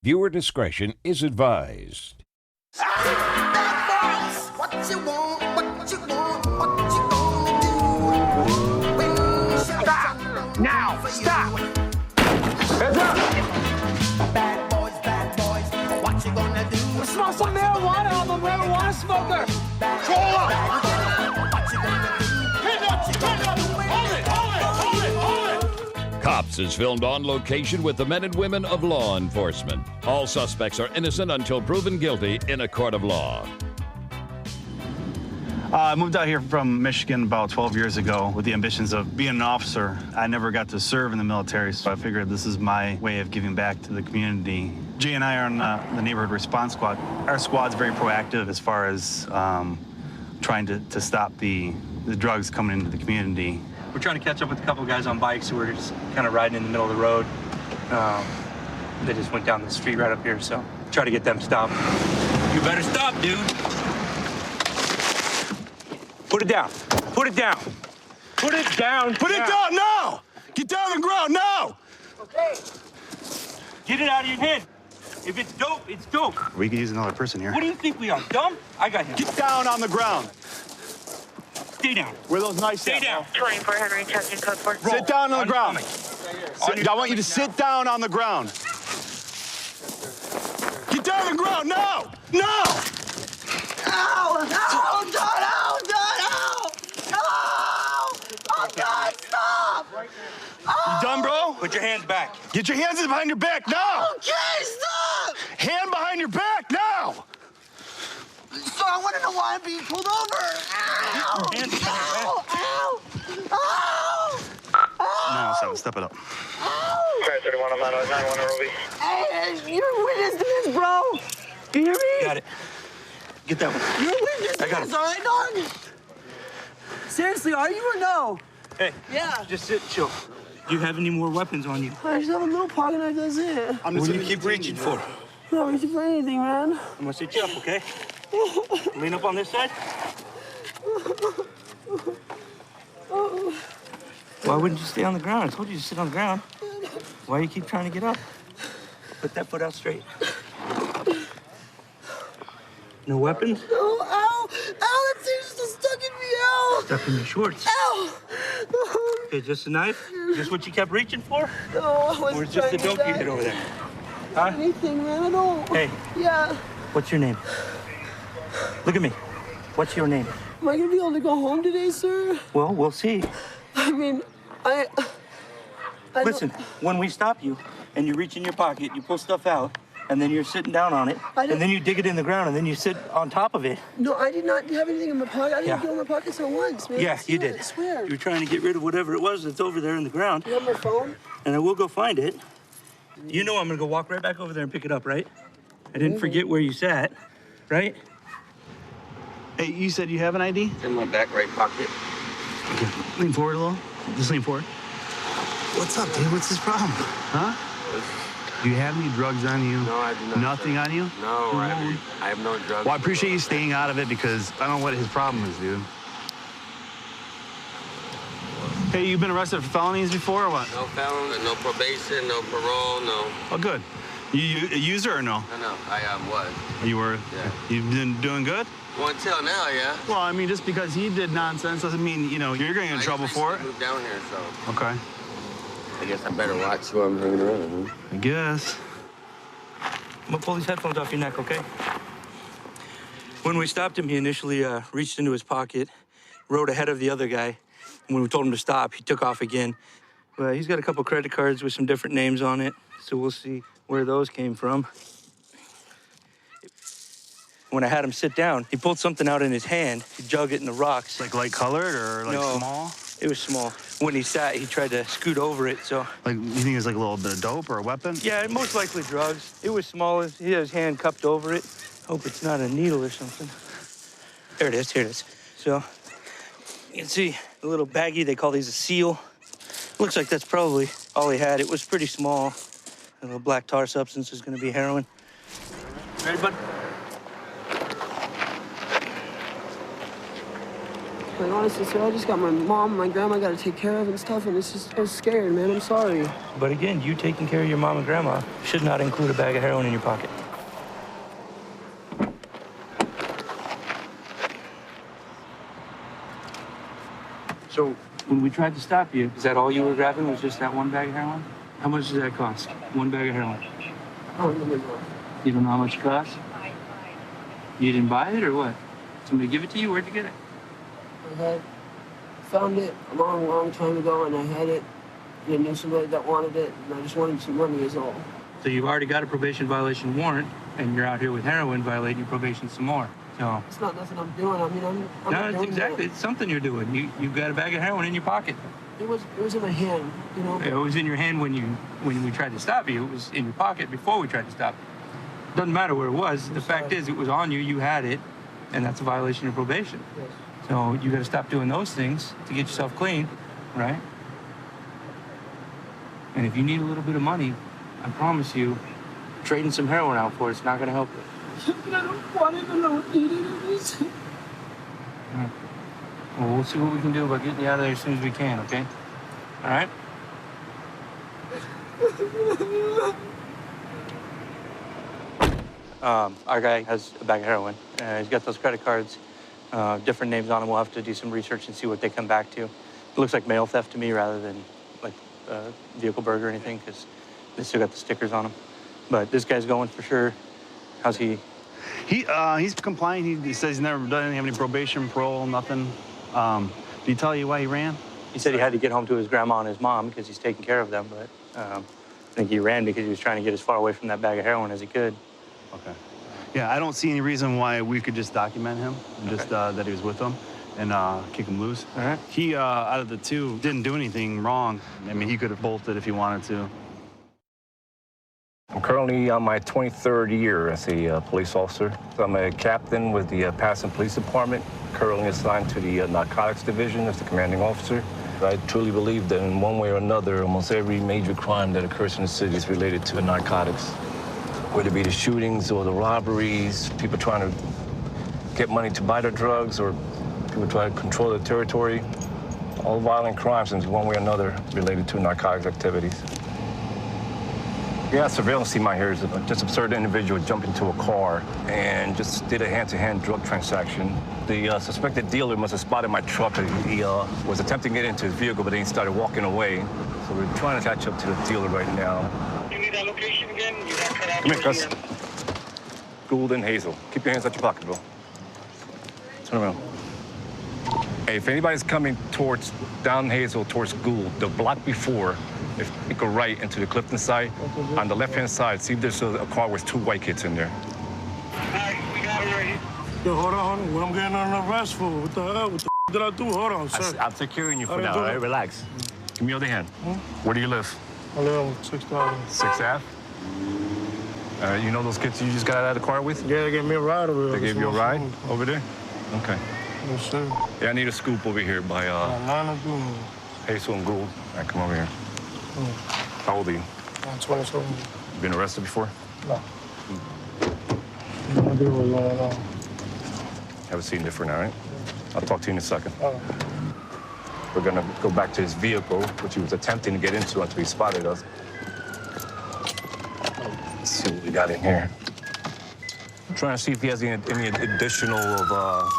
Viewer discretion is advised. What you want, what you want, what you gonna do? Stop! Now! Stop! Heads up! Bad boys, what you gonna do? Smoke some marijuana, I'm a marijuana smoker! Roll up! What you gonna do? Cops is filmed on location with the men and women of law enforcement. All suspects are innocent until proven guilty in a court of law. I moved out here from Michigan about 12 years ago with the ambitions of being an officer. I never got to serve in the military, so I figured this is my way of giving back to the community. Jay and I are on the neighborhood response squad. Our squad's very proactive as far as trying to stop the drugs coming into the community. We're trying to catch up with a couple guys on bikes who were just kind of riding in the middle of the road. They just went down the street right up here, so try to get them stopped. You better stop, dude. Put it down. Put it down. Put it down. Put it down now! Get down on the ground now! Okay. Get it out of your head. If it's dope, it's dope. We could use another person here. What do you think we are, dumb? I got him. Get down on the ground. Stay down. Where those knives Stay at, down. 24 Henry, checking code 4. Sit down on the ground. Coming. I want you to sit down on the ground. Get down on the ground now! Now! Ow! Ow! God! Ow! God! Ow! Ow! Oh, God, stop! You done, bro? Put your hands back. Get your hands behind your back now! Okay, stop! Hand behind your back now! So I want to know why I'm being pulled over. Ow! Hands behind Ow! Ow! Ow! No, 7, step it up. Ow! 31 on 991 Ruby. Hey, you're a witness to this, bro. You hear me? Got it. Get that one. You're a witness to I got this, it. all right, dog? Seriously, are you or no? Hey, Yeah. just sit, chill. Do you have any more weapons on you? I just have a little pocket knife, that's it. I'm What just do you keep reaching for? I'm not reaching for anything, man. I'm gonna sit you up, okay? Lean up on this side. Why wouldn't you stay on the ground? I told you to sit on the ground. Why you keep trying to get up? Put that foot out straight. No weapons? Oh, ow! Ow, that thing's still stuck in me, ow! Stuck in your shorts. Ow! Okay, just a knife? Just what you kept reaching for? No, I wasn't Or it's just the trying dope to you hit die. over there? Huh? Anything, man, I don't. Hey, Yeah. what's your name? Look at me. What's your name? Am I gonna be able to go home today, sir? Well, we'll see. I mean, I don't- Listen, when we stop you and you reach in your pocket, you pull stuff out, and then you're sitting down on it, I didn't- and then you dig it in the ground, and then you sit on top of it. No, I did not have anything in my pocket. I didn't Yeah. go in my pockets at once, man. Yeah, I you swear, did. I swear. You were trying to get rid of whatever it was that's over there in the ground, You have my phone? and I will go find it. You know I'm gonna go walk right back over there and pick it up, right? I didn't forget where you sat, right? Hey, you said you have an ID? In my back right pocket. Okay, lean forward a little. Just lean forward. What's up, dude? What's this problem? Huh? Do you have any drugs on you? No, I do not. Nothing on you? No, I have no drugs. Well, I appreciate you staying out of it because I don't know what his problem is, dude. Hey, you've been arrested for felonies before or what? No felon, no probation, no parole, no. Oh, good. You a user or no? No, I was. You were? Yeah. You've been doing good? Well, until now, yeah. Well, I mean, just because he did nonsense doesn't mean, you know, you're going to get in trouble for it. I moved down here, so Okay. I guess I better watch who I'm hanging around. Huh? I guess. I'm gonna pull these headphones off your neck, okay? When we stopped him, he initially reached into his pocket, rode ahead of the other guy. And when we told him to stop, he took off again. But he's got a couple credit cards with some different names on it, so we'll see where those came from. When I had him sit down, he pulled something out in his hand. He dug it in the rocks. Like light colored or like No. small? It was small. When he sat, he tried to scoot over it, so. Like, you think it's like a little bit of dope or a weapon? Yeah, most likely drugs. It was small. He had his hand cupped over it. Hope it's not a needle or something. There it is, here it is. So, you can see the little baggie, they call these a seal. Looks like that's probably all he had. It was pretty small. A little black tar substance is gonna be heroin. Ready, bud? Like, honestly, sir, I just got my mom and my grandma got to take care of and stuff, and it's just, I was scared, man. I'm sorry. But again, you taking care of your mom and grandma should not include a bag of heroin in your pocket. So, when we tried to stop you, is that all you were grabbing was just that one bag of heroin? How much does that cost? One bag of heroin? I don't remember. You don't know how much it costs? You didn't buy it or what? Somebody give it to you? Where'd you get it? I found it a long, long time ago, and I had it. And I knew somebody that wanted it, and I just wanted some money is all. So you've already got a probation violation warrant, and you're out here with heroin violating your probation some more. So. It's not nothing I'm doing. I mean, I'm No, not it's doing exactly. that. It's something you're doing. You've got a bag of heroin in your pocket. It was in my hand, you know. It was in your hand when we tried to stop you. It was in your pocket before we tried to stop you. Doesn't matter where it was. The fact is, it was on you. You had it, and that's a violation of probation. Yes. So you got to stop doing those things to get yourself clean, right? And if you need a little bit of money, I promise you, trading some heroin out for it's not going to help you. I don't want it. I don't need it. Right. Well, we'll see what we can do about getting you out of there as soon as we can, okay? All right? Our guy has a bag of heroin. He's got those credit cards, different names on them. We'll have to do some research and see what they come back to. It looks like mail theft to me rather than like vehicle burglary or anything, because they still got the stickers on them. But this guy's going for sure. How's he? He's compliant. He says he's never done have any probation, parole, nothing. Did he tell you why he ran? He said he had to get home to his grandma and his mom because he's taking care of them, but I think he ran because he was trying to get as far away from that bag of heroin as he could. Okay. Yeah, I don't see any reason why we could just document him, just that he was with them, and kick him loose. All right. He, out of the two, didn't do anything wrong. I mean, he could have bolted if he wanted to. I'm currently on my 23rd year as a police officer. So I'm a captain with the Patterson Police Department, currently assigned to the Narcotics Division as the commanding officer. I truly believe that in one way or another, almost every major crime that occurs in the city is related to narcotics. Whether it be the shootings or the robberies, people trying to get money to buy their drugs, or people trying to control the territory. All violent crimes in one way or another related to narcotics activities. Yeah, surveillance team out here is just absurd individual jumped into a car and just did a hand-to-hand drug transaction. The suspected dealer must have spotted my truck. He was attempting to get into his vehicle, but then he started walking away. So we're trying to catch up to the dealer right now. You need that location again? You got cut out. Come here, Gus. Gould and Hazel. Keep your hands out your pocket, bro. Turn around. Hey, if anybody's coming down Hazel towards Gould, the block before, if you go right into the Clifton side, on the left-hand side, see if there's a car with two white kids in there. All right, we got it right here. Yo, hold on. What I'm getting on an arrest for? What the hell? What the did I do? Hold on, sir. I'm securing you for didn't now, do all right? it. Relax. Give me your other hand. Where do you live? I live on 6th Avenue. 6th Ave? You know those kids you just got out of the car with? Yeah, they gave me a ride over there. They gave you a ride over there? Okay. Yes, sir. Yeah, I need a scoop over here by Hazel and Gould. All right, come over here. How old are you? I'm 27. You been arrested before? No. No idea what's going on. Have a seat different, all right? I'll talk to you in a second. Oh. We're gonna go back to his vehicle, which he was attempting to get into until he spotted us. Let's see what we got in here. I'm trying to see if he has any additional of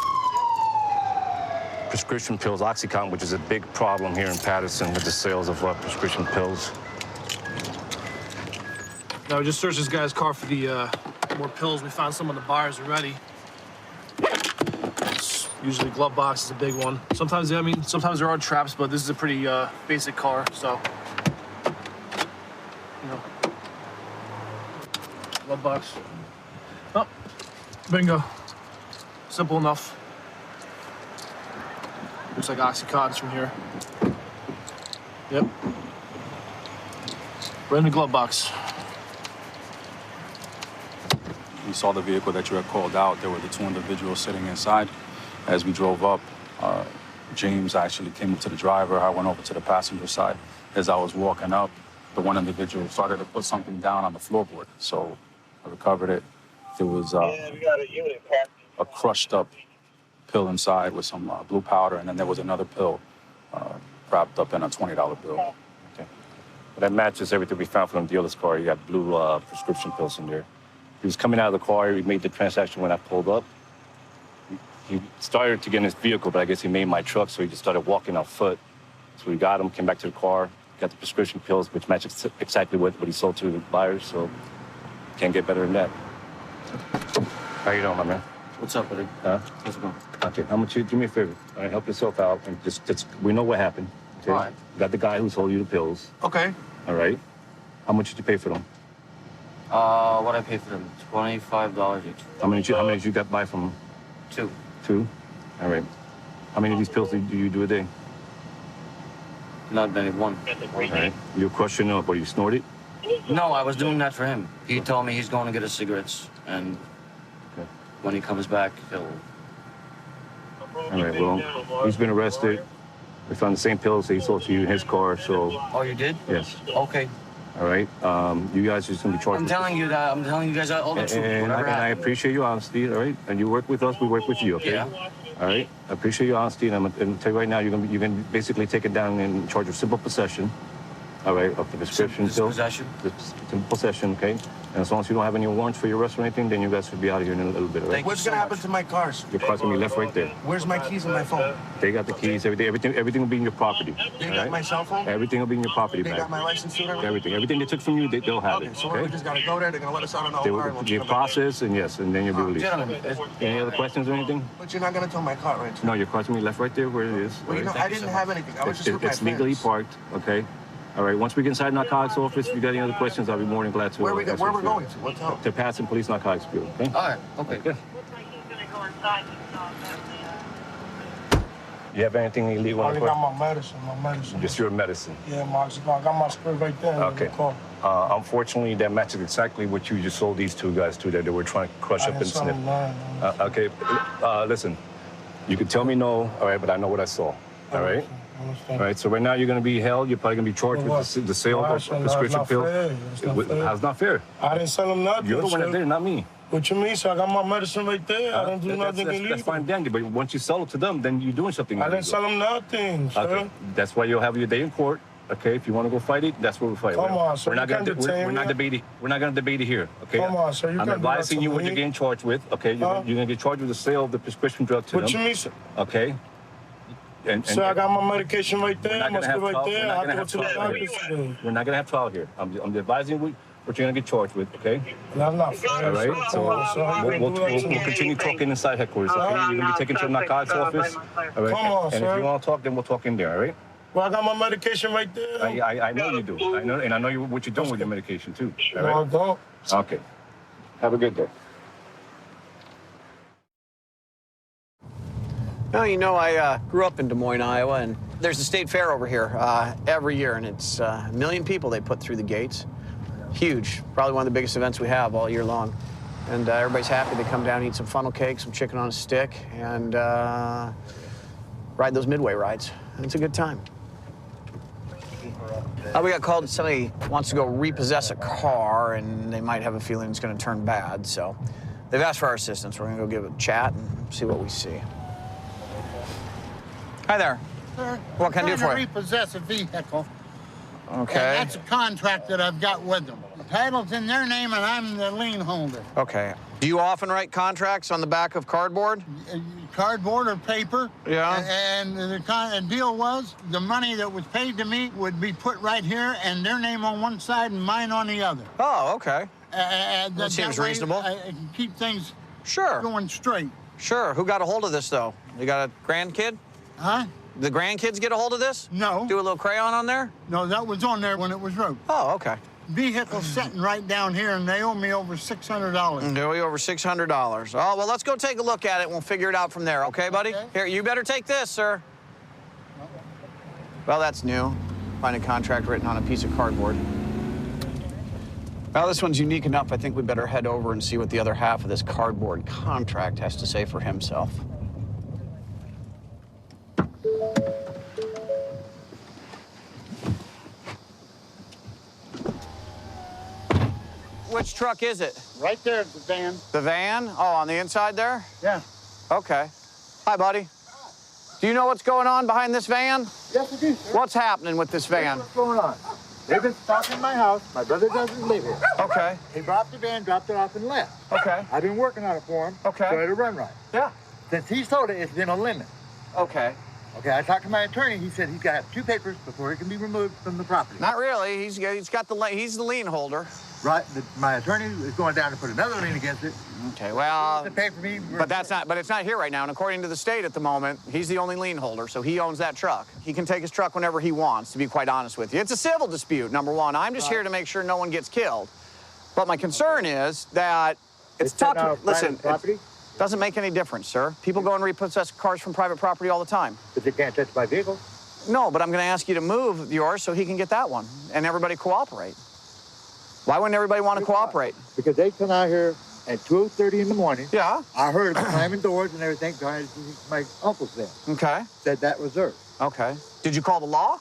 prescription pills, Oxycontin, which is a big problem here in Patterson with the sales of prescription pills. No, we just searched this guy's car for the more pills. We found some on the bars already. It's usually glove box is a big one. Sometimes there are traps, but this is a pretty basic car, so you know. Glove box. Oh, bingo. Simple enough. Looks like Oxycontin's from here. Yep. Right in the glove box. We saw the vehicle that you had called out. There were the two individuals sitting inside. As we drove up, James actually came up to the driver. I went over to the passenger side. As I was walking up, the one individual started to put something down on the floorboard. So I recovered it. There was a crushed up pill inside with some blue powder, and then there was another pill wrapped up in a $20 bill. Okay. Well, that matches everything we found from the dealer's car. You got blue prescription pills in there. He was coming out of the car. He made the transaction when I pulled up. He started to get in his vehicle, but I guess he made my truck, so he just started walking on foot. So we got him, came back to the car, got the prescription pills, which match exactly what he sold to the buyers, so can't get better than that. How you doing, my man? What's up, buddy? How's it going? Okay, how much you do me a favor? All right, help yourself out, and just we know what happened. Okay? All right. You got the guy who sold you the pills. Okay. All right. How much did you pay for them? What I paid for them? $25 each. How many did you got buy from him? 2. 2? All right. How many of these pills do you do a day? Not many. 1. All right. You crush it up, or you snort it? No, I was doing that for him. He told me he's going to get his cigarettes, and when he comes back, he'll... All right, well, he's been arrested. We found the same pills that he sold to you in his car, so... Oh, you did? Yes. Okay. All right. You guys are just going to be charged I'm telling you guys all the truth. And I appreciate your honesty, all right? And you work with us, we work with you, okay? Yeah. All right? I appreciate your honesty, and I'm going to tell you right now, you're going to basically take it down in charge of simple possession, all right, of the prescription pills. Possession? Simple possession, okay? And as long as you don't have any warrants for your arrest or anything, then you guys should be out of here in a little bit, all right? What's gonna happen to my cars? Your car's going to be left right there. Where's my keys and my phone? They got the keys, everything will be in your property. They all got right? my cell phone? Everything will be in your property They bag. got my license too and everything? Everything they took from you, they'll have Okay, it, so okay? we just gotta go there, they're gonna let us out on the They whole car. will and get we'll come back. processed, and yes, and then you'll be released. Gentlemen, Any other questions or anything? But you're not gonna tow my car, right? No, your car's gonna be left right there where it is. Well, you know, all right? I didn't have anything. I was just with my It's legally friends. parked, okay? All right, once we get inside narcotics office, if you got any other questions, I'll be more than glad to. Where we're answer going for you. to? What town? To Patterson Police Narcotics Bureau, okay? All right, okay. Yeah. You have anything illegal I on only the car? got my medicine. Just your medicine. Yeah, I got my script right there. Okay. Unfortunately, that matches exactly what you just sold these 2 guys to that they were trying to crush up and sniff. Okay, listen, you can tell me no, all right, but I know what I saw, all right? All right, so right now you're going to be held. You're probably going to be charged with the sale of prescription pills. How's not fair? I didn't sell him nothing. You're the one that did it, not me. What you mean? So I got my medicine right there. I didn't do nothing illegal. That's fine, Dandy, but once you sell it to them, then you're doing something illegal. I didn't sell him nothing, sir. Okay, that's why you'll have your day in court. Okay, if you want to go fight it, that's where we fight. Come on, sir. We're not going to debate it. We're not going to debate it here. Okay. Come on, sir. I'm advising you what you're getting charged with. Okay, you're going to get charged with the sale of the prescription drug to them. What you mean, sir? Okay. So I got my medication right there. My script right there. I have to go to the doctor today. We're not going to have trial here. I'm advising you what you're going to get charged with. Okay. That's not fair. All right. So we'll continue talking inside headquarters. Okay. You're going to be taken to the narcotics office. All right. Come on, and sir. if you want to talk, then we'll talk in there. All right. Well, I got my medication right there. I know you do. I know, and I know what you're doing with your medication too. All right? No, I don't. Okay. Have a good day. Well, you know, I grew up in Des Moines, Iowa, and there's a state fair over here every year, and it's 1 million people they put through the gates. Huge. Probably one of the biggest events we have all year long. And everybody's happy to come down and eat some funnel cake, some chicken on a stick, and ride those midway rides. And it's a good time. We got called. Somebody wants to go repossess a car, and they might have a feeling it's going to turn bad. So they've asked for our assistance. We're going to go give it a chat and see what we see. Hi there. Sir, what can I do for you? Repossess a vehicle. Okay. And that's a contract that I've got with them. The title's in their name, and I'm the lien holder. Okay. Do you often write contracts on the back of cardboard? Cardboard or paper. Yeah. And the deal was the money that was paid to me would be put right here, and their name on one side and mine on the other. Oh, okay. That seems reasonable. I can keep things going straight. Sure. Who got a hold of this, though? You got a grandkid? Huh? The grandkids get a hold of this? No. Do a little crayon on there? No, that was on there when it was wrote. Oh, okay. Vehicle's sitting right down here, and they owe me over $600. They owe you over $600. Oh, well, let's go take a look at it, and we'll figure it out from there, okay, buddy? Okay. Here, you better take this, sir. Well, that's new. Find a contract written on a piece of cardboard. Well, this one's unique enough. I think we better head over and see what the other half of this cardboard contract has to say for himself. Which truck is it? Right there, the van. The van? Oh, on the inside there? Yeah. Okay. Hi, buddy. Do you know what's going on behind this van? Yes, I do, sir. What's happening with this van? What's going on? They've been stopping my house. My brother doesn't live here. Okay. He brought the van, dropped it off, and left. Okay. I've been working on it for him. Okay. So it'll run right. Yeah. Since he sold it, it's been a limit. Okay. Okay, I talked to my attorney. He said he's got to have 2 papers before it can be removed from the property. Not really. He's got he's the lien holder. Right. My attorney is going down to put another lien against it. Okay. Well. To pay for me. But that's not. But it's not here right now. And according to the state at the moment, he's the only lien holder, so he owns that truck. He can take his truck whenever he wants. To be quite honest with you, it's a civil dispute. Number one, I'm just here to make sure no one gets killed. But my concern is that it's tough to listen. Property? Doesn't make any difference, sir. People go and repossess cars from private property all the time. But they can't touch my vehicle. No, but I'm going to ask you to move yours so he can get that one, and everybody cooperate. Why wouldn't everybody want to cooperate? Because they come out here at 2:30 in the morning. Yeah. I heard them slamming doors and everything. My uncle's there. Okay. Said that was theirs. Okay. Did you call the law?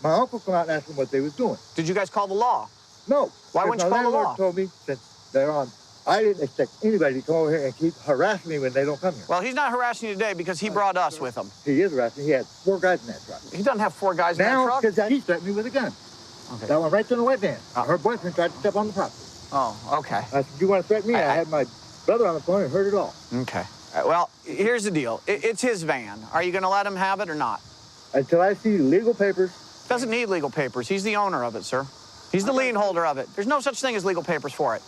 My uncle come out and asked them what they was doing. Did you guys call the law? No. Why wouldn't you call the law? My landlord told me that they're on. I didn't expect anybody to come over here and keep harassing me when they don't come here. Well, he's not harassing you today because he brought us with him. He is harassing. He had 4 guys in that truck. He doesn't have 4 guys in that truck? Now, because he threatened me with a gun. Okay. That went right to the wet van. Her boyfriend tried to step on the property. Oh, okay. I said, you want to threaten me? I had my brother on the phone and heard it all. Okay. Well, here's the deal. It's his van. Are you going to let him have it or not? Until I see legal papers. Doesn't need legal papers. He's the owner of it, sir. He's the lien holder of it. There's no such thing as legal papers for it.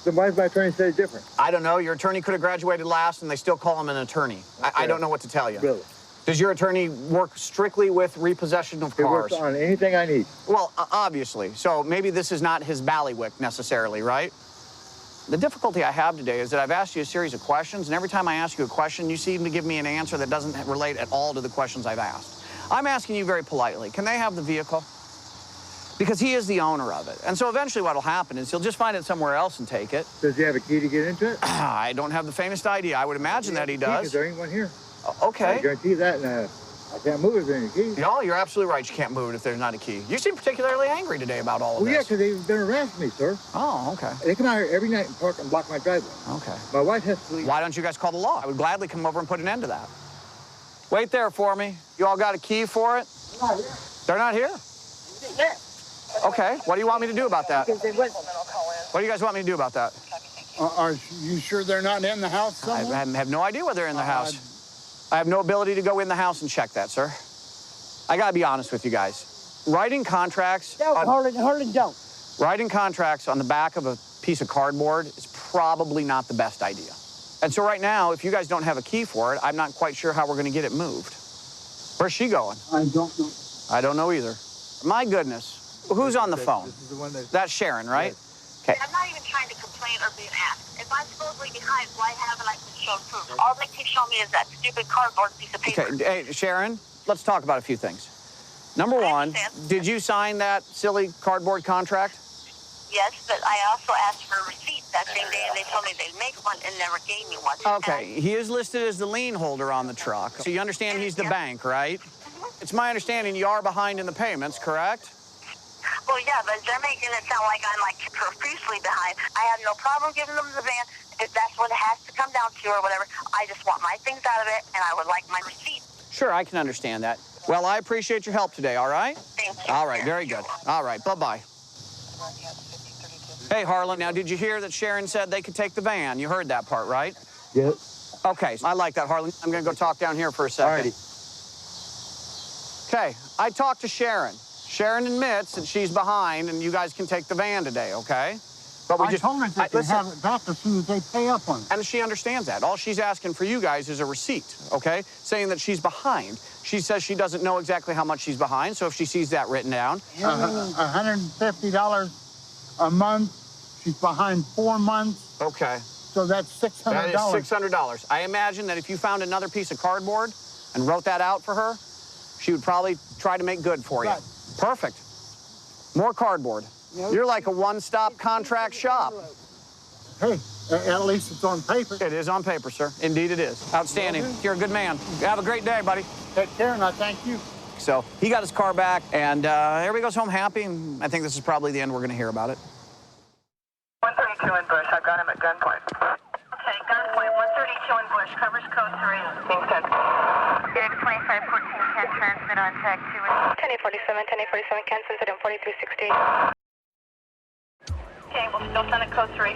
Then why does my attorney say it's different? I don't know. Your attorney could have graduated last, and they still call him an attorney. Okay. I don't know what to tell you. Really? Does your attorney work strictly with repossession of cars? He works on anything I need. Well, obviously. So maybe this is not his ballywick necessarily, right? The difficulty I have today is that I've asked you a series of questions, and every time I ask you a question, you seem to give me an answer that doesn't relate at all to the questions I've asked. I'm asking you very politely, can they have the vehicle? Because he is the owner of it. And so eventually what will happen is he'll just find it somewhere else and take it. Does he have a key to get into it? I don't have the faintest idea. I would imagine that he does. There ain't one here. Okay. I guarantee that, and I can't move it if there's any key. No, you're absolutely right. You can't move it if there's not a key. You seem particularly angry today about all of this. Well, yeah, because they've been harassing me, sir. Oh, okay. They come out here every night and park and block my driveway. Okay. My wife has to leave. Why don't you guys call the law? I would gladly come over and put an end to that. Wait there for me. You all got a key for it? They're not here. They're not here? Okay. What do you want me to do about that? What do you guys want me to do about that? Are you sure they're not in the house somewhere? I have no idea whether they're in the house. I have no ability to go in the house and check that, sir. I got to be honest with you guys. Writing contracts... Harlan, don't. Writing contracts on the back of a piece of cardboard is probably not the best idea. And so right now, if you guys don't have a key for it, I'm not quite sure how we're going to get it moved. Where's she going? I don't know. I don't know either. My goodness. Who's on the phone? This is the one That's Sharon, right? Okay. I'm not even trying to complain or be an ass. If I'm supposedly behind, why haven't I been shown proof? All they keep showing me is that stupid cardboard piece of paper. Okay, hey, Sharon, let's talk about a few things. Number one, did you sign that silly cardboard contract? Yes, but I also asked for a receipt that same day, and they told me they'd make one and never gave me one. Okay, he is listed as the lien holder on the truck. So you understand he's the bank, right? It's my understanding you are behind in the payments, correct? Well, yeah, but they're making it sound like I'm, like, profusely behind. I have no problem giving them the van if that's what it has to come down to or whatever. I just want my things out of it, and I would like my receipt. Sure, I can understand that. Well, I appreciate your help today, all right? Thank you. All right, very good. All right, bye-bye. Hey, Harlan, now, did you hear that Sharon said they could take the van? You heard that part, right? Yes. Okay, I like that, Harlan. I'm going to go talk down here for a second. Okay, I talked to Sharon. Sharon admits that she's behind, and you guys can take the van today, okay? But I told her that they have it back as soon as they pay up on it. And she understands that. All she's asking for you guys is a receipt, okay? Saying that she's behind. She says she doesn't know exactly how much she's behind, so if she sees that written down... $150 a month. She's behind 4 months. Okay. So that's $600. That is $600. I imagine that if you found another piece of cardboard and wrote that out for her, she would probably try to make good for you. Right. Perfect. More cardboard. You're like a one-stop contract shop. Hey, at least it's on paper. It is on paper, sir. Indeed it is. Outstanding. You're a good man. Have a great day, buddy. Take care, and I thank you. So he got his car back, and everybody goes home happy, and I think this is probably the end we're going to hear about it. 132 in Bush. I've got him at gunpoint. Okay, gunpoint. 132 in Bush. Covers code 3. Being sent. Dig 2514 can transmit on tag 2. 1047, can send it in 4360. Okay, we'll still send it code 3.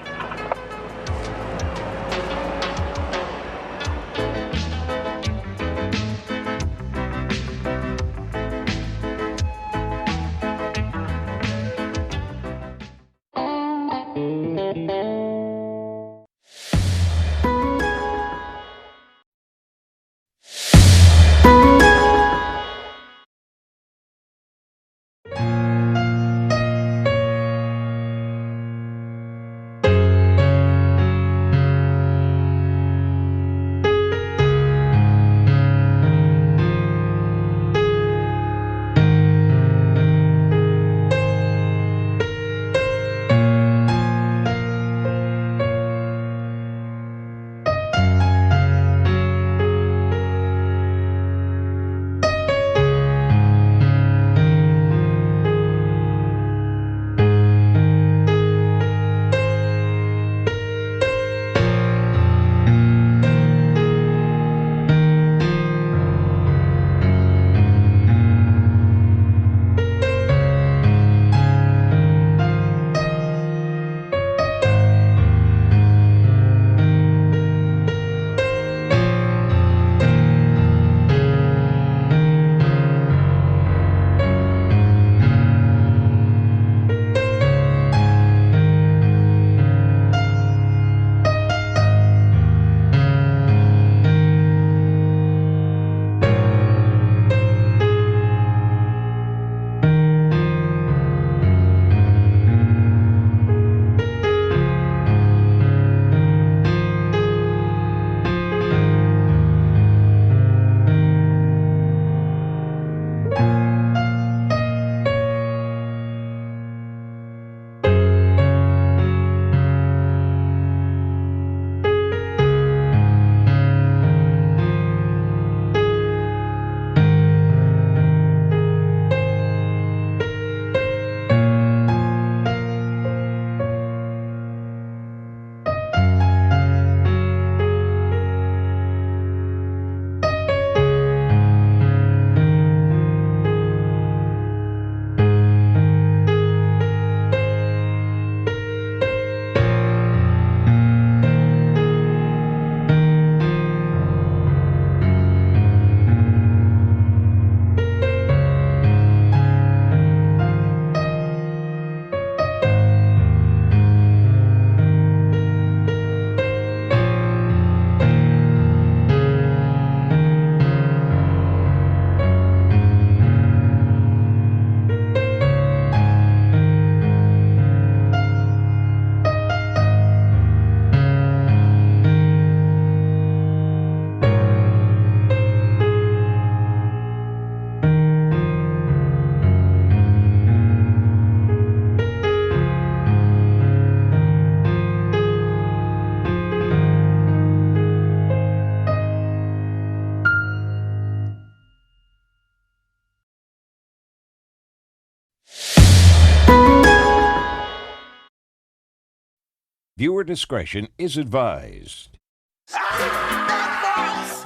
Viewer discretion is advised.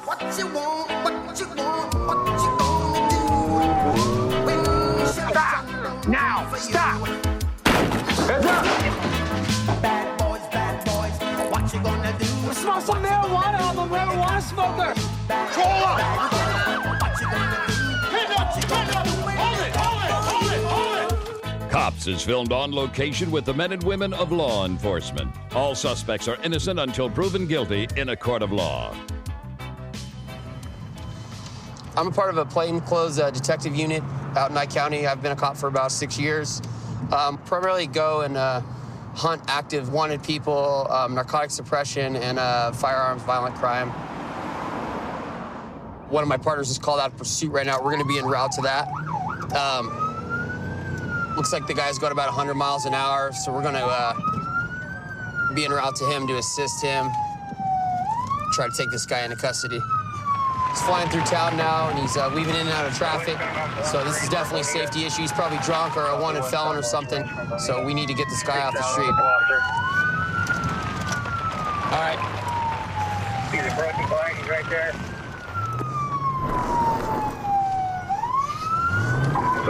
What you want, what you want, what you gonna do? Stop! Now! Stop! Heads up! Bad boys, what you gonna do? Smell some marijuana, I'm a marijuana smoker! Call up! What you gonna do? Head up! Hold it! Cops is filmed on location with the men and women of law enforcement. All suspects are innocent until proven guilty in a court of law. I'm a part of a plainclothes detective unit out in Nye County. I've been a cop for about 6 years. Primarily go and hunt active wanted people, narcotic suppression, and firearms violent crime. One of my partners is called out of pursuit right now. We're going to be en route to that. Looks like the guy's going about 100 miles an hour, so we're going to be en route to him to assist him, try to take this guy into custody. He's flying through town now, and he's weaving in and out of traffic, so this is definitely a safety issue. He's probably drunk or a wanted felon or something, so we need to get this guy off the street. All right. He's approaching flying. right there.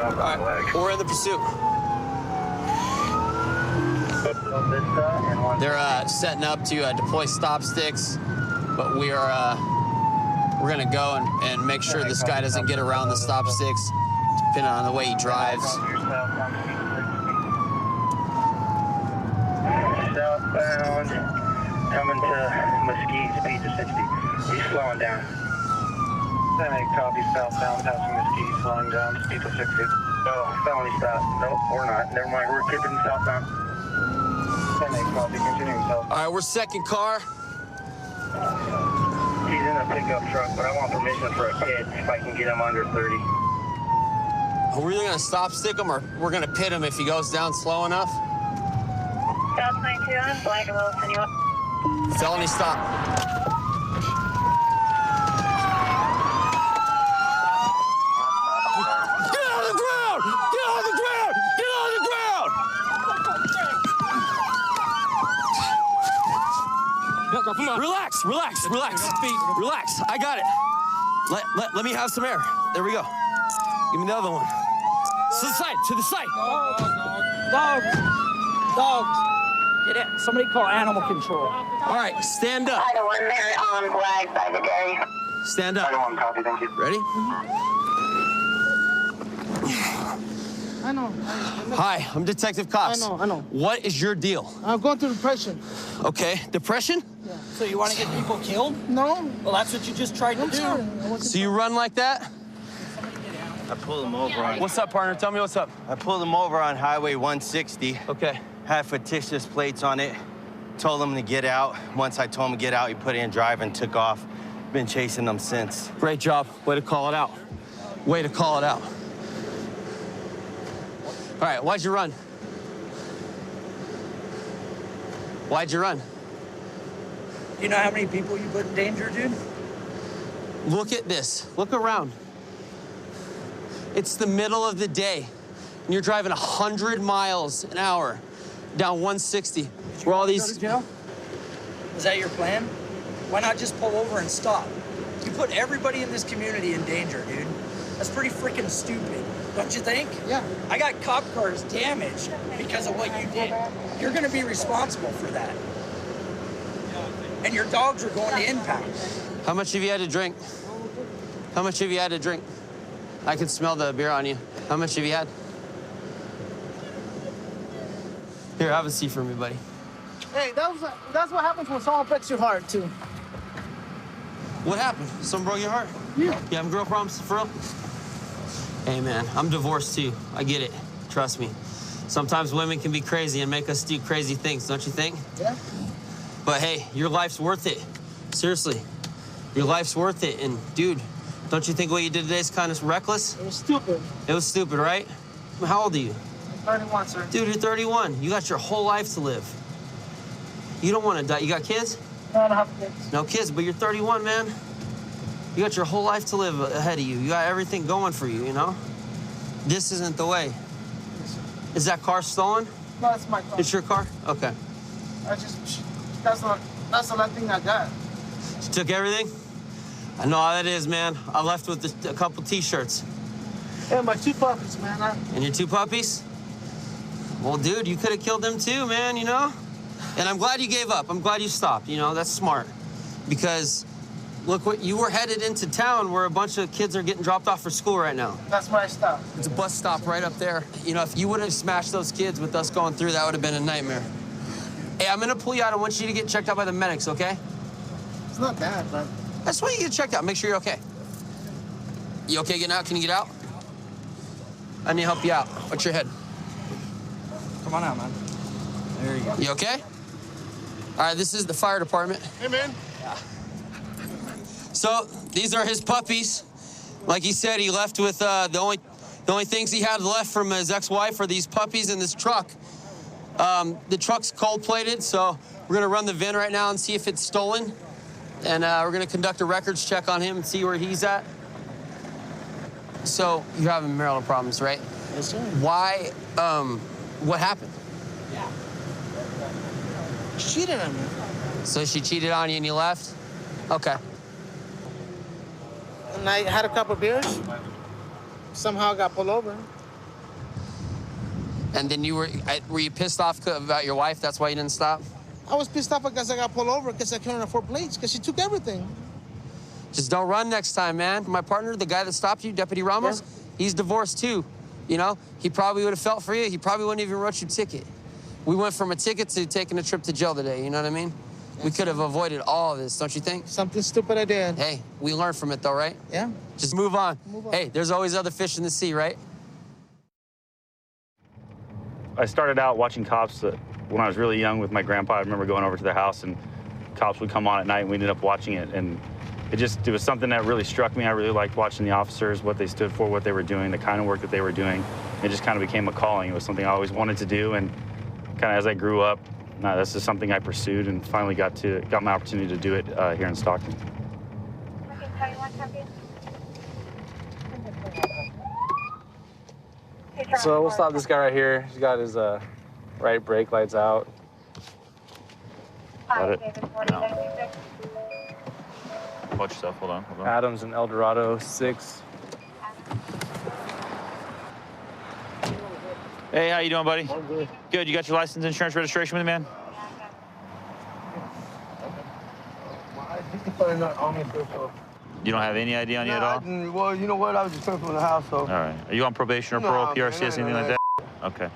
All right, we're in the pursuit. They're setting up to deploy stop sticks, but we're gonna go and make sure this guy doesn't get around the stop sticks, depending on the way he drives. Southbound, coming to Mesquite, speed to 60. He's slowing down. Copy southbound, passing Mesquite, slowing down, speed to 60. Oh, felony stop. Nope, we're not. Never mind, we're keeping southbound. Copy, continuing south. All right, we're second car. He's in a pickup truck, but I want permission for a kid if I can get him under 30. Are we gonna stop stick him, or we're gonna pit him if he goes down slow enough? South 92 on Black and Wilson, you want? Felony stop. Get on the ground! Get on the ground! Get on the ground! Come on. Relax. I got it. Let me have some air. There we go. Give me the other one. To the side. Dogs. Get it. Somebody call animal control. All right, stand up. I don't want there on Flag by the day. Stand up. I don't want copy, thank you. Ready? I know. Hi, I'm Detective Cox. I know. What is your deal? I'm going through depression. Okay, depression? Yeah. So you want to get people killed? No. Well, that's what you just tried to do. So you run like that? I pulled him over on... What's up, partner? Tell me what's up. I pulled him over on Highway 160. Okay. Had fictitious plates on it. Told him to get out. Once I told him to get out, he put it in drive and took off. Been chasing them since. Great job. Way to call it out. Way to call it out. All right, why'd you run? Why'd you run? You know how many people you put in danger, dude? Look at this. Look around. It's the middle of the day, and you're driving 100 miles an hour down 160. Where all these... Go to jail? Is that your plan? Why not just pull over and stop? You put everybody in this community in danger, dude. That's pretty freaking stupid, don't you think? Yeah. I got cop cars damaged because of what you did. You're gonna be responsible for that. And your dogs are going to impound. How much have you had to drink? How much have you had to drink? I can smell the beer on you. How much have you had? Here, have a seat for me, buddy. Hey, that's what happens when someone breaks your heart, too. What happened? Someone broke your heart? Yeah. You having girl problems, for real? Hey, man, I'm divorced, too. I get it. Trust me. Sometimes women can be crazy and make us do crazy things, don't you think? Yeah. But, hey, your life's worth it. Seriously. Your life's worth it. And, dude, don't you think what you did today is kind of reckless? It was stupid. It was stupid, right? How old are you? 31, sir. Dude, you're 31. You got your whole life to live. You don't want to die. You got kids? No, I don't have kids. No kids, but you're 31, man. You got your whole life to live ahead of you. You got everything going for you, you know? This isn't the way. Is that car stolen? No, it's my car. It's your car? Okay. That's the last thing I got. You took everything? I know how that is, man. I left with a couple T-shirts. Yeah, my 2 puppies, man. And your 2 puppies? Well, dude, you could have killed them too, man, you know? And I'm glad you gave up. I'm glad you stopped, you know? That's smart. Because look, what you were headed into town where a bunch of kids are getting dropped off for school right now. That's where I stopped. It's a bus stop right up there. You know, if you would have smashed those kids with us going through, that would have been a nightmare. Hey, I'm gonna pull you out. I want you to get checked out by the medics, okay? It's not bad, but... That's why you get checked out. Make sure you're okay. You okay getting out? Can you get out? I need to help you out. What's your head? Come on out, man. There you go. You okay? All right, this is the fire department. Hey, man. Yeah. So these are his puppies. Like he said, he left with the only things he had left from his ex-wife are these puppies and this truck. The truck's cold-plated, so we're gonna run the VIN right now and see if it's stolen. And we're gonna conduct a records check on him and see where he's at. So you're having marital problems, right? Yes, sir. Why, what happened? She cheated on me. So she cheated on you and you left? Okay. and I had a couple beers. Somehow got pulled over. And then were you pissed off about your wife? That's why you didn't stop? I was pissed off because I got pulled over because I couldn't afford plates because she took everything. Just don't run next time, man. My partner, the guy that stopped you, Deputy Ramos, he's divorced too. You know, he probably would have felt for you. He probably wouldn't even wrote you a ticket. We went from a ticket to taking a trip to jail today, you know what I mean? We could have avoided all of this, don't you think? Something stupid I did. Hey, we learned from it though, right? Yeah. Just move on. Hey, there's always other fish in the sea, right? I started out watching cops when I was really young with my grandpa. I remember going over to the house and cops would come on at night and we ended up watching it. And it was something that really struck me. I really liked watching the officers, what they stood for, what they were doing, the kind of work that they were doing. It just kind of became a calling. It was something I always wanted to do. And kind of as I grew up, this is something I pursued and finally got my opportunity to do it here in Stockton. So we'll stop this guy right here. He's got his right brake lights out. Got it. Watch yourself. Hold on. Adams and El Dorado 6. Hey, how you doing, buddy? Good. You got your license, insurance, registration with me, man? You don't have any ID on you at all? Well, you know what? I was just coming from the house, so. All right. Are you on probation or parole, Nah, PRCS, man, anything like that? Okay.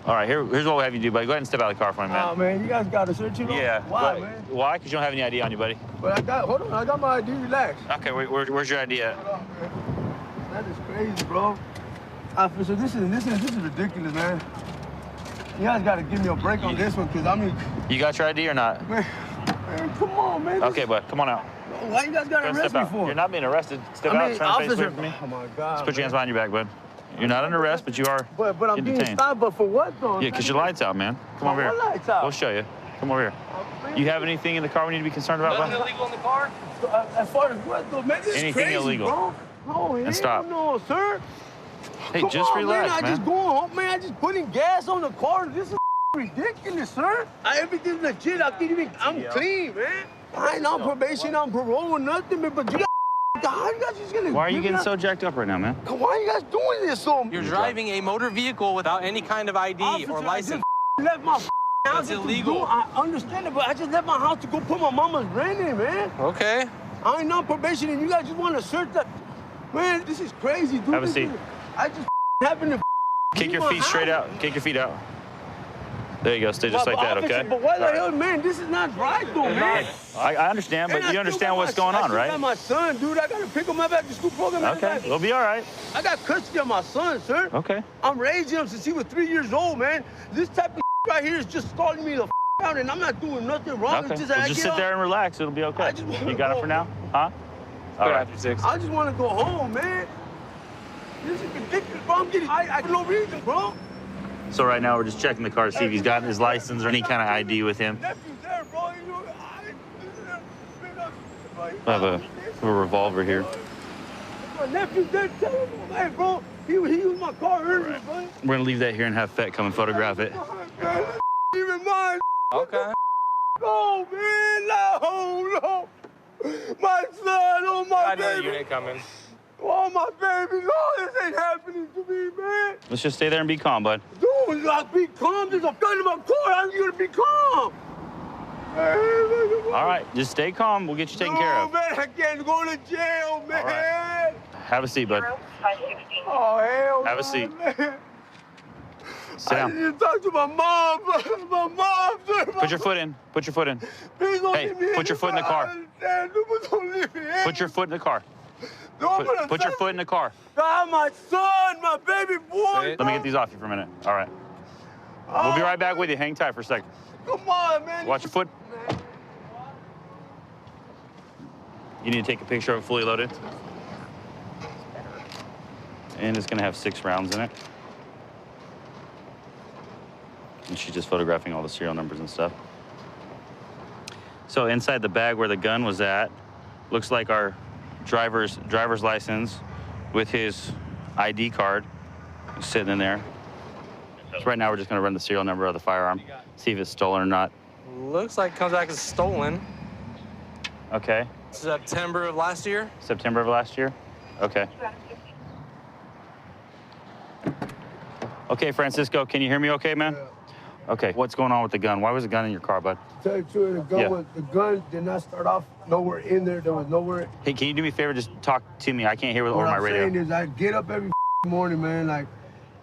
All right, here's what we'll have you do, buddy. Go ahead and step out of the car for me, man. Oh, man, you guys got to search you? Yeah. Why, man? Why? Because you don't have any ID on you, buddy. But hold on, I got my ID, relax. Okay, where's your ID at? Hold on, man. That is crazy, bro. Officer, this is ridiculous, man. You guys got to give me a break on this one, because I mean... You got your ID or not? Man, come on, man. Okay, bud, come on out. Why you guys got to arrest me for? You're not being arrested. Step out, turn face away from me. Oh, my God. Just put your hands behind your back, bud. You're not under arrest, but you are But I'm being detained. stopped, but for what, though? Yeah, because your light's out, man. Come over here. What lights out? We'll show you. Come over here. You have anything in the car we need to be concerned about, bud? Nothing illegal in the car? As far as what, though, man? This is Anything crazy, illegal. bro. No, And stop. No, sir. Hey, Come just on, relax, man. I just going home, man. I just putting gas on the car. This is ridiculous, sir. Everything's legit. I'm clean, man. I ain't on probation, on parole or nothing, man. But you guys, how you guys just gonna... Why are you getting so jacked up right now, man? Why are you guys doing this so... You're driving a motor vehicle without any kind of ID or license. I just left my house. That's illegal. I understand it, but I just left my house to go put my mama's rent in, man. Okay. I ain't on probation, and you guys just want to search that. Man, this is crazy, dude. Have a seat. I just happened to Kick your feet straight out. Kick your feet out. There you go. Stay just like that, okay? But why the hell, man? This is not right, though, man. I understand, but you understand what's going on, I right? got my son, dude. I got to pick him up after school program. Okay, we'll be all right. I got custody of my son, sir. Okay. I'm raising him since he was 3 years old, man. This type of right here is just stalling me the out, and I'm not doing nothing wrong. Okay. It's just Well, I just get sit there and relax. It'll be okay. You got it for now? Huh? All right. After 6. I just want to go home, man. This is ridiculous, bro. I'm getting I for no reason, bro. So right now we're just checking the car to see if he's got his license or any kind of ID with him. Nephew's there, bro. I have a revolver here. My nephew's there. Tell him, hey, bro. He used my car earlier, bro. We're gonna leave that here and have Fett come and photograph it. Even mine. Okay. Oh, man. No. My son, oh, my I know baby. you ain't coming. Oh, my baby. No, this ain't happening to me, man. Let's just stay there and be calm, bud. Dude, you gotta be calm. There's a gun in my car. I'm gonna be calm. All right, just stay calm. We'll get you taken care of. Man, I can't go to jail, man. All right. Have a seat, bud. Oh, hell Have a seat. Man. Sit I down. need to talk to my mom. My mom, sir. Put your foot in. Put your foot in. Please don't Hey, leave me put your foot in the car. Don't leave me in. Put your foot in the car. Put your foot in the car. God, my son, my baby boy. Let me get these off you for a minute. All right. We'll be right back with you. Hang tight for a second. Come on, man. Watch your foot. You need to take a picture of it fully loaded. And it's gonna have 6 rounds in it. And she's just photographing all the serial numbers and stuff. So inside the bag where the gun was at, looks like our driver's license with his ID card sitting in there. So right now we're just gonna run the serial number of the firearm, see if it's stolen or not. Looks like it comes back as stolen. Okay. September of last year. September of last year? Okay. Okay, Francisco, can you hear me okay, man? Yeah. Okay, what's going on with the gun? Why was the gun in your car, bud? To tell you the truth, the gun did not start off nowhere in there. There was nowhere. Hey, can you do me a favor? Just talk to me. I can't hear over my radio. What I'm saying is I get up every morning, man, like,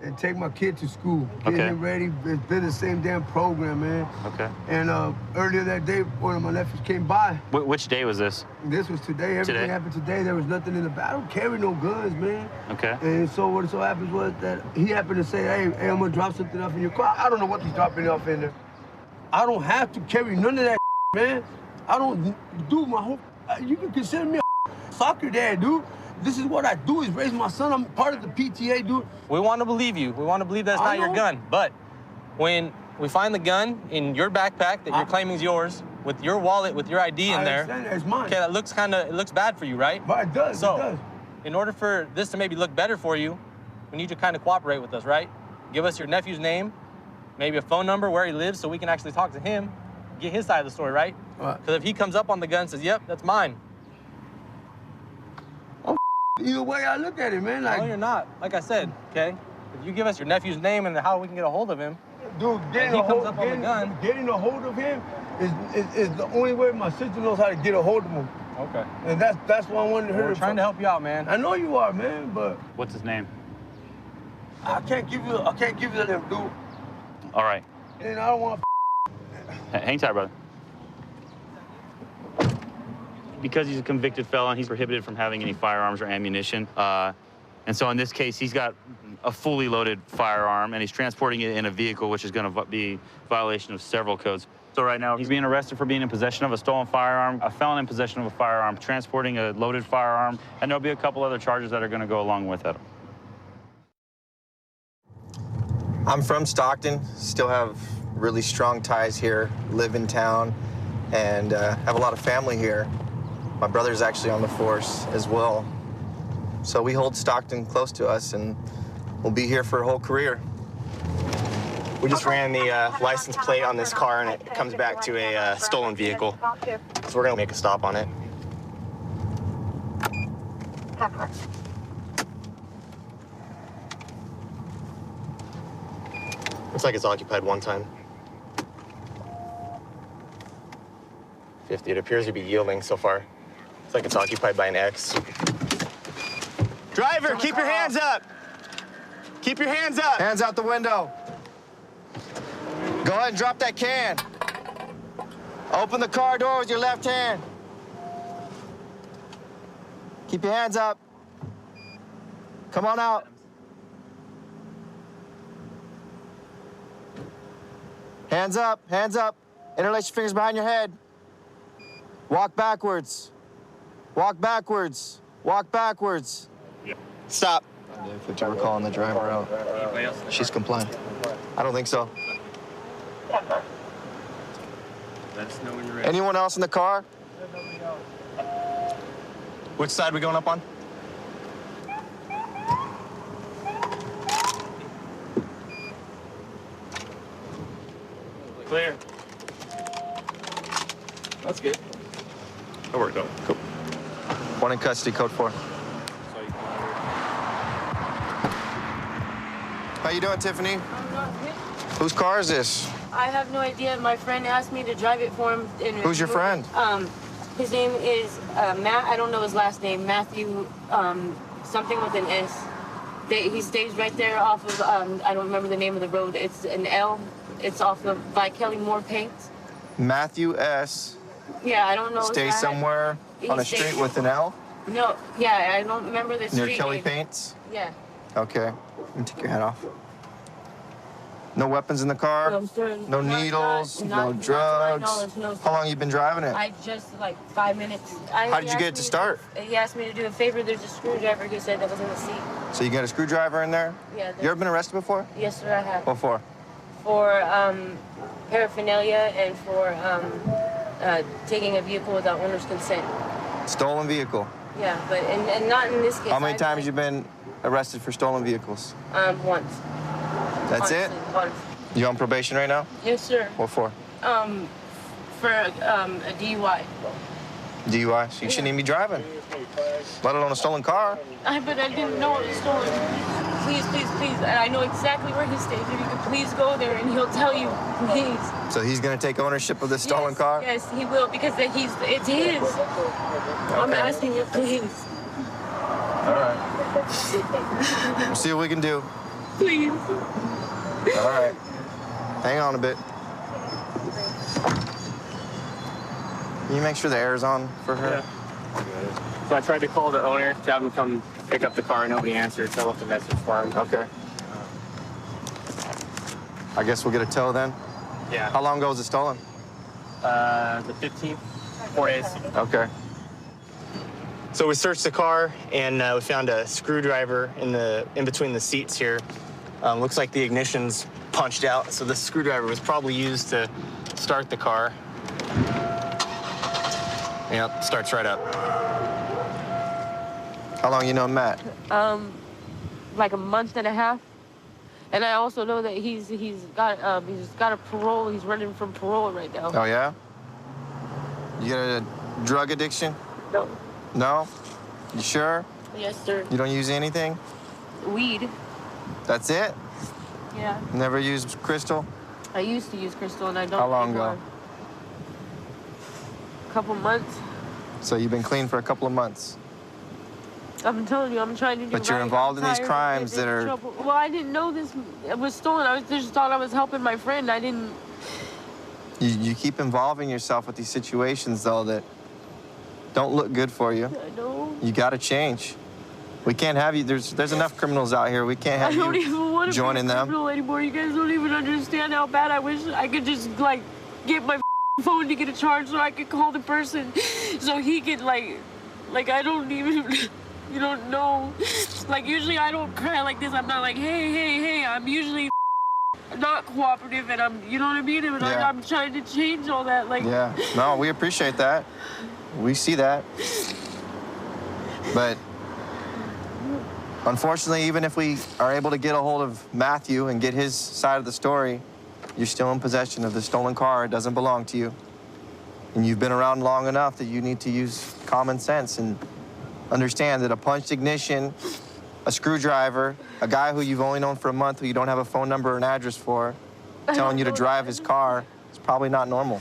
and take my kid to school, get him ready. It's been the same damn program, man. Okay. And earlier that day, one of my nephews came by. Which day was this? This was today. Everything happened today. There was nothing in the back. I don't carry no guns, man. Okay. And so what so happens was that he happened to say, hey, I'm gonna drop something off in your car. I don't know what he's dropping off in there. I don't have to carry none of that, man. I don't do my whole. You can consider me a soccer dad, dude. This is what I do, is raise my son. I'm part of the PTA, dude. We want to believe you. We want to believe that's not your gun. But when we find the gun in your backpack that you're claiming is yours, with your wallet, with your ID in there. It's mine. Okay, that looks it looks bad for you, right? But it does, so, it does. In order for this to maybe look better for you, we need you to kind of cooperate with us, right? Give us your nephew's name, maybe a phone number, where he lives, so we can actually talk to him, get his side of the story, right? Because if he comes up on the gun and says, yep, that's mine. Either way I look at it, man. Like, no, you're not. Like I said, okay? If you give us your nephew's name and how we can get a hold of him, dude, getting a hold of him is the only way my sister knows how to get a hold of him. Okay. And that's why I wanted her. We're trying to help you out, man. I know you are, man, but what's his name? I can't give you the name, dude. All right. And I don't want. Hang tight, brother. Because he's a convicted felon, he's prohibited from having any firearms or ammunition. And so in this case, he's got a fully loaded firearm, and he's transporting it in a vehicle, which is going to be a violation of several codes. So right now, he's being arrested for being in possession of a stolen firearm, a felon in possession of a firearm, transporting a loaded firearm, and there'll be a couple other charges that are going to go along with it. I'm from Stockton, still have really strong ties here, live in town, and have a lot of family here. My brother's actually on the force as well. So we hold Stockton close to us, and we'll be here for a whole career. We just ran the license plate on this car, and it comes back to a stolen vehicle. So we're gonna make a stop on it. Looks like it's occupied one time. 50, it appears to be yielding so far. Looks like it's occupied by an X. Driver, keep your hands up! Keep your hands up! Hands out the window. Go ahead and drop that can. Open the car door with your left hand. Keep your hands up. Come on out. Hands up, hands up. Interlace your fingers behind your head. Walk backwards. Walk backwards. Walk backwards. Stop. If we're calling the driver out, she's complying. I don't think so. Let us know when you're ready. Anyone else in the car? Which side are we going up on? Clear. That's good. That worked out. Cool. One in custody, code 4. How you doing, Tiffany? I'm not good. Whose car is this? I have no idea. My friend asked me to drive it for him. Who's your friend? His name is Matt. I don't know his last name. Matthew, something with an S. He stays right there off of, I don't remember the name of the road. It's an L. It's off of by Kelly Moore Paints. Matthew S. Yeah, I don't know. Stays somewhere on a street with an L? No, yeah, I don't remember the street Near Kelly name. Paints? Yeah. Okay. Let me take your hat off. No weapons in the car? No, sir. No needles? No drugs? No, How long you been driving it? I just, like, 5 minutes. How did you get it to start? He asked me to do a favor. There's a screwdriver, he said, that was in the seat. So you got a screwdriver in there? Yeah. You ever been arrested before? Yes, sir, I have. What for? For paraphernalia and for taking a vehicle without owner's consent. Stolen vehicle? Yeah, but and not in this case. How many times you been arrested for stolen vehicles? Once. That's Honestly, it? Once. You on probation right now? Yes, sir. What for? For a DUI. DUI. So you shouldn't even be driving, let alone a stolen car. But I didn't know it was stolen. Please, please, please. And I know exactly where he stays. If you could please go there and he'll tell you, please. So he's going to take ownership of this stolen car? Yes, he will, because it's his. Okay. I'm asking you, please. All right. We'll see what we can do. Please. All right. Hang on a bit. Can you make sure the air's on for her? Yeah. So I tried to call the owner to have him come pick up the car. Nobody answered, so I left a message for him. Okay. I guess we'll get a tow then? Yeah. How long ago was it stolen? The 15th, 4 days. Okay. So we searched the car and we found a screwdriver in between the seats here. Looks like the ignition's punched out, so this screwdriver was probably used to start the car. Yep, starts right up. How long you know Matt? Like a month and a half. And I also know that he's got a parole. He's running from parole right now. Oh yeah? You got a drug addiction? No. No? You sure? Yes, sir. You don't use anything? Weed. That's it? Yeah. Never used crystal? I used to use crystal, and I don't. How long anymore. ago? A couple months. So you've been clean for a couple of months. I'm telling you, I'm trying to do But you're right. involved in I'm these tired of crimes getting that in are... trouble. Well, I didn't know this was stolen. I just thought I was helping my friend. I didn't... You keep involving yourself with these situations, though, that don't look good for you. I know. You got to change. We can't have you... There's enough criminals out here. We can't have I don't even you want to joining be a them. criminal anymore. You guys don't even understand how bad I wish I could just, like, get my phone to get a charge so I could call the person so he could, like, I don't even... You don't know. Like, usually I don't cry like this. I'm not like, hey. I'm usually not cooperative, and you know what I mean? And Yeah. I'm trying to change all that. Like, Yeah. No, we appreciate that. We see that. But unfortunately, even if we are able to get a hold of Matthew and get his side of the story, you're still in possession of the stolen car. It doesn't belong to you. And you've been around long enough that you need to use common sense and understand that a punched ignition, a screwdriver, a guy who you've only known for a month who you don't have a phone number or an address for, telling you to drive his car, is probably not normal.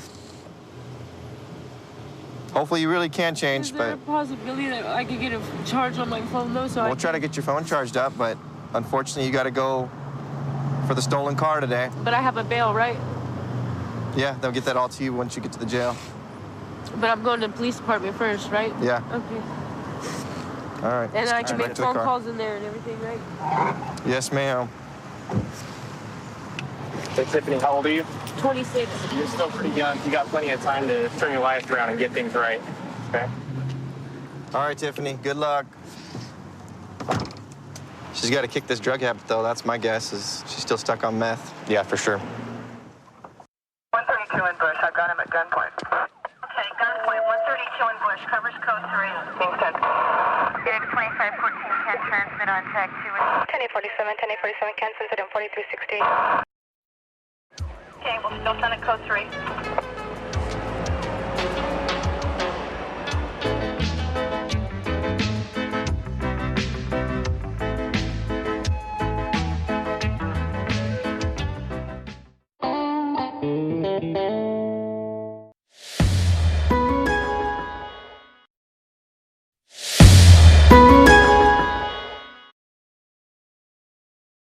Hopefully you really can change, is there but a possibility that I could get a charge on my phone, though? So we'll try to get your phone charged up, but unfortunately you got to go for the stolen car today. But I have a bail, right? Yeah, they'll get that all to you once you get to the jail. But I'm going to the police department first, right? Yeah. Okay. All right. And I can Right make to the phone car. calls in there and everything, right? Yes, ma'am. So, Tiffany, how old are you? 26. You're still pretty young. You got plenty of time to turn your life around and get things right. Okay? All right, Tiffany, good luck. She's got to kick this drug habit, though. That's my guess, is she's still stuck on meth. Yeah, for sure. 132 in Bush. I've got him at gunpoint. Okay, gunpoint. 132 in Bush. Covers code 3. Team 10. Data 2514 can transmit on tag 2. 1047, 1047 can send it in 4360. Okay, we'll still send it code 3.